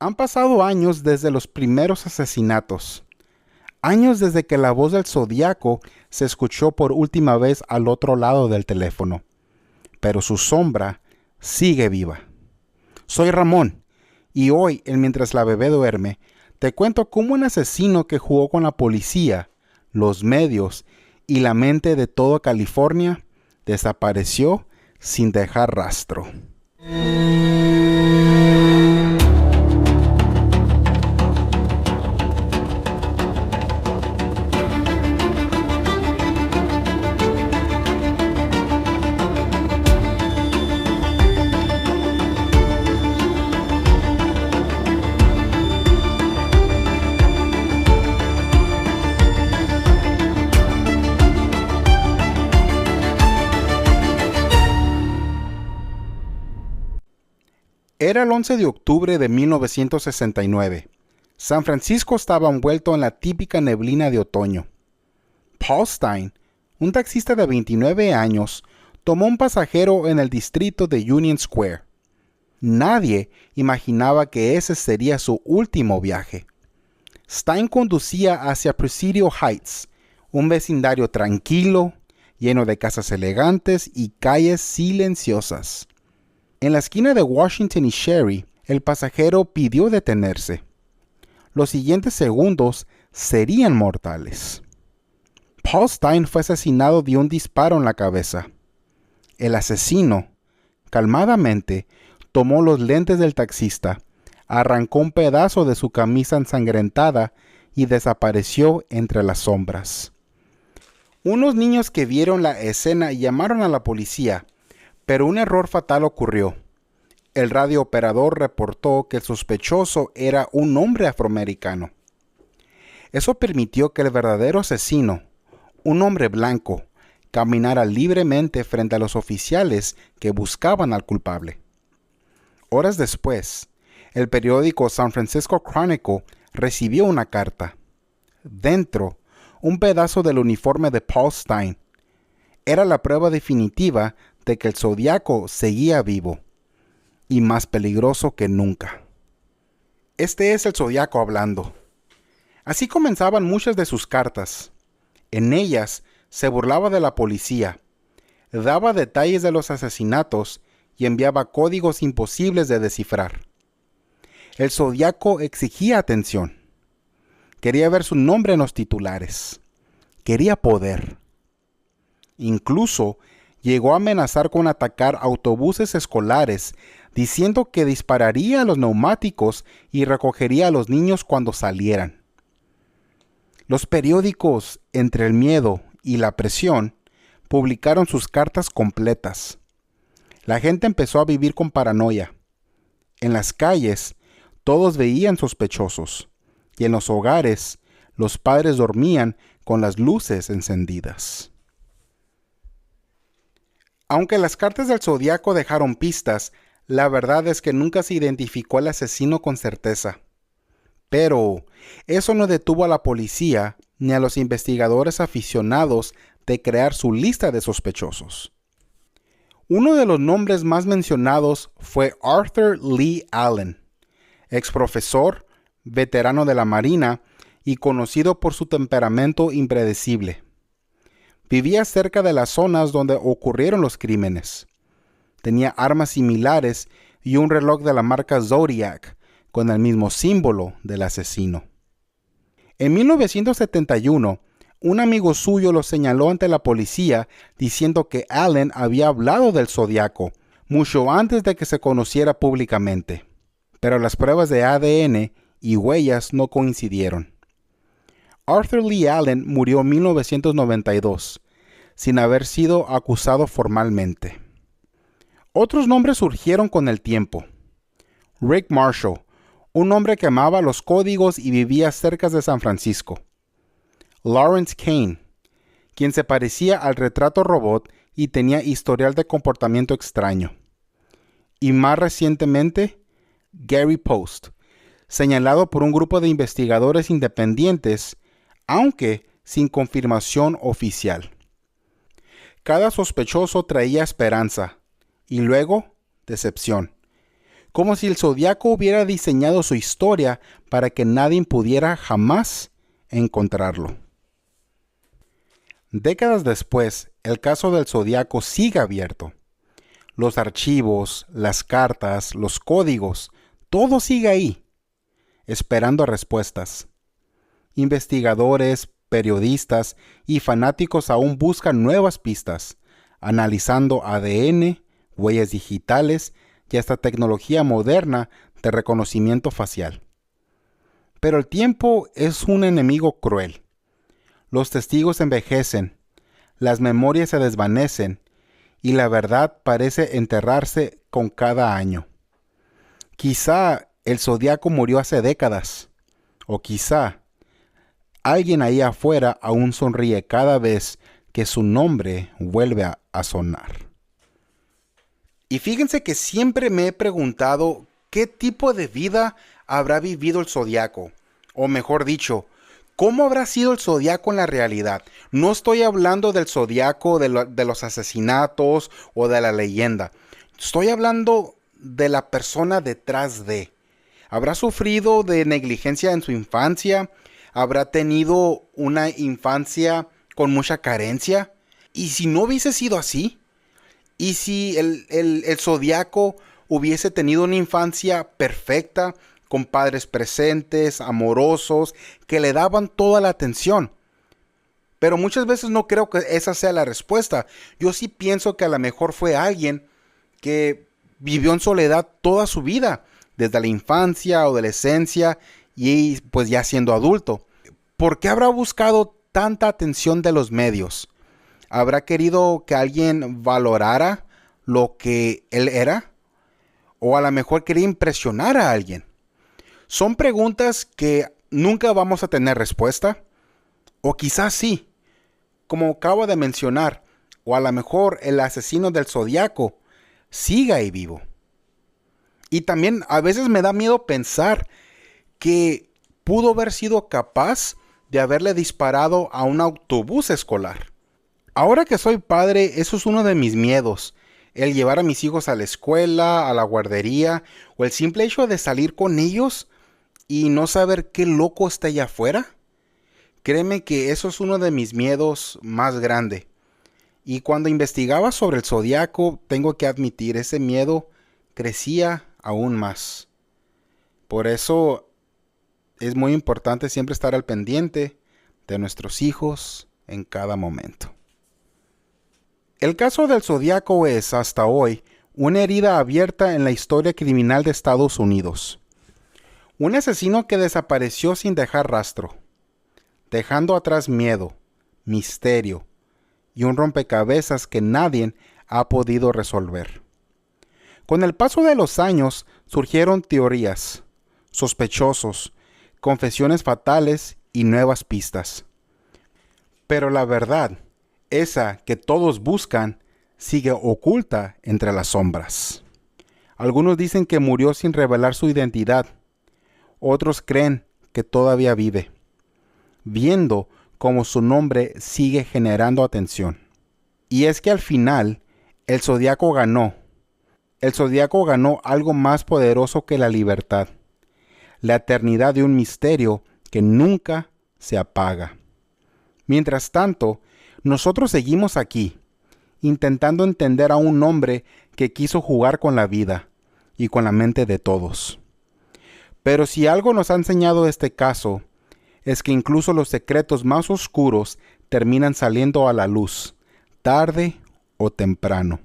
Han pasado años desde los primeros asesinatos. Años desde que la voz del Zodiaco se escuchó por última vez al otro lado del teléfono. Pero su sombra sigue viva. Soy Ramón, y hoy, en Mientras la bebé duerme, te cuento cómo un asesino que jugó con la policía, los medios y la mente de toda California desapareció sin dejar rastro. Era el 11 de octubre de 1969. San Francisco estaba envuelto en la típica neblina de otoño. Paul Stine, un taxista de 29 años, tomó un pasajero en el distrito de Union Square. Nadie imaginaba que ese sería su último viaje. Stine conducía hacia Presidio Heights, un vecindario tranquilo, lleno de casas elegantes y calles silenciosas. En la esquina de Washington y Sherry, el pasajero pidió detenerse. Los siguientes segundos serían mortales. Paul Stine fue asesinado de un disparo en la cabeza. El asesino, calmadamente, tomó los lentes del taxista, arrancó un pedazo de su camisa ensangrentada y desapareció entre las sombras. Unos niños que vieron la escena llamaron a la policía, pero un error fatal ocurrió. El radiooperador reportó que el sospechoso era un hombre afroamericano. Eso permitió que el verdadero asesino, un hombre blanco, caminara libremente frente a los oficiales que buscaban al culpable. Horas después, el periódico San Francisco Chronicle recibió una carta. Dentro, un pedazo del uniforme de Paul Stine. Era la prueba definitiva de que el Zodiaco seguía vivo, y más peligroso que nunca. Este es el Zodiaco hablando. Así comenzaban muchas de sus cartas. En ellas se burlaba de la policía, daba detalles de los asesinatos y enviaba códigos imposibles de descifrar. El Zodiaco exigía atención. Quería ver su nombre en los titulares. Quería poder. Incluso llegó a amenazar con atacar autobuses escolares, diciendo que dispararía a los neumáticos y recogería a los niños cuando salieran. Los periódicos, entre el miedo y la presión, publicaron sus cartas completas. La gente empezó a vivir con paranoia. En las calles, todos veían sospechosos, y en los hogares, los padres dormían con las luces encendidas. Aunque las cartas del Zodiaco dejaron pistas, la verdad es que nunca se identificó al asesino con certeza. Pero eso no detuvo a la policía ni a los investigadores aficionados de crear su lista de sospechosos. Uno de los nombres más mencionados fue Arthur Lee Allen, exprofesor, veterano de la Marina y conocido por su temperamento impredecible. Vivía cerca de las zonas donde ocurrieron los crímenes. Tenía armas similares y un reloj de la marca Zodiac, con el mismo símbolo del asesino. En 1971, un amigo suyo lo señaló ante la policía diciendo que Allen había hablado del Zodiaco mucho antes de que se conociera públicamente. Pero las pruebas de ADN y huellas no coincidieron. Arthur Lee Allen murió en 1992, sin haber sido acusado formalmente. Otros nombres surgieron con el tiempo. Rick Marshall, un hombre que amaba los códigos y vivía cerca de San Francisco. Lawrence Kane, quien se parecía al retrato robot y tenía historial de comportamiento extraño. Y más recientemente, Gary Post, señalado por un grupo de investigadores independientes, aunque sin confirmación oficial. Cada sospechoso traía esperanza y luego decepción. como si el zodiaco hubiera diseñado su historia para que nadie pudiera jamás encontrarlo. Décadas después, el caso del zodiaco sigue abierto. Los archivos, las cartas, los códigos, todo sigue ahí, esperando respuestas. Investigadores, periodistas y fanáticos aún buscan nuevas pistas, analizando ADN, huellas digitales y hasta tecnología moderna de reconocimiento facial. Pero el tiempo es un enemigo cruel. Los testigos envejecen, las memorias se desvanecen y la verdad parece enterrarse con cada año. Quizá el zodiaco murió hace décadas, o quizá alguien ahí afuera aún sonríe cada vez que su nombre vuelve a sonar. Y fíjense que siempre me he preguntado qué tipo de vida habrá vivido el zodiaco, o mejor dicho, ¿cómo habrá sido el zodiaco en la realidad? No estoy hablando del zodiaco de los asesinatos o de la leyenda. Estoy hablando de la persona detrás de. ¿Habrá sufrido de negligencia en su infancia? ¿Habrá tenido una infancia con mucha carencia? ¿Y si no hubiese sido así? ¿Y si el zodiaco hubiese tenido una infancia perfecta, con padres presentes, amorosos, que le daban toda la atención? Pero muchas veces no creo que esa sea la respuesta. Yo sí pienso que a lo mejor fue alguien que vivió en soledad toda su vida, desde la infancia, adolescencia y pues ya siendo adulto. ¿Por qué habrá buscado tanta atención de los medios? ¿Habrá querido que alguien valorara lo que él era? ¿O a lo mejor quería impresionar a alguien? Son preguntas que nunca vamos a tener respuesta. O quizás sí, como acabo de mencionar. O a lo mejor el asesino del zodiaco sigue ahí vivo. Y también a veces me da miedo pensar que pudo haber sido capaz de haberle disparado a un autobús escolar. Ahora que soy padre, eso es uno de mis miedos. El llevar a mis hijos a la escuela, a la guardería, o el simple hecho de salir con ellos y no saber qué loco está allá afuera. Créeme que eso es uno de mis miedos más grandes. Y cuando investigaba sobre el zodiaco, tengo que admitir, ese miedo crecía aún más. Por eso es muy importante siempre estar al pendiente de nuestros hijos en cada momento. El caso del zodiaco es, hasta hoy, una herida abierta en la historia criminal de Estados Unidos. Un asesino que desapareció sin dejar rastro, dejando atrás miedo, misterio y un rompecabezas que nadie ha podido resolver. Con el paso de los años surgieron teorías, sospechosos, confesiones fatales y nuevas pistas. Pero la verdad, esa que todos buscan, sigue oculta entre las sombras. Algunos dicen que murió sin revelar su identidad. Otros creen que todavía vive, viendo cómo su nombre sigue generando atención. Y es que al final, el zodiaco ganó. El zodiaco ganó algo más poderoso que la libertad, la eternidad de un misterio que nunca se apaga. Mientras tanto, nosotros seguimos aquí, intentando entender a un hombre que quiso jugar con la vida y con la mente de todos. Pero si algo nos ha enseñado este caso, es que incluso los secretos más oscuros terminan saliendo a la luz, tarde o temprano.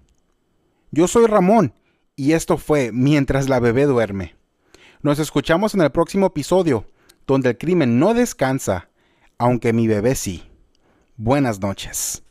Yo soy Ramón, y esto fue Mientras la bebé duerme. Nos escuchamos en el próximo episodio, donde el crimen no descansa, aunque mi bebé sí. Buenas noches.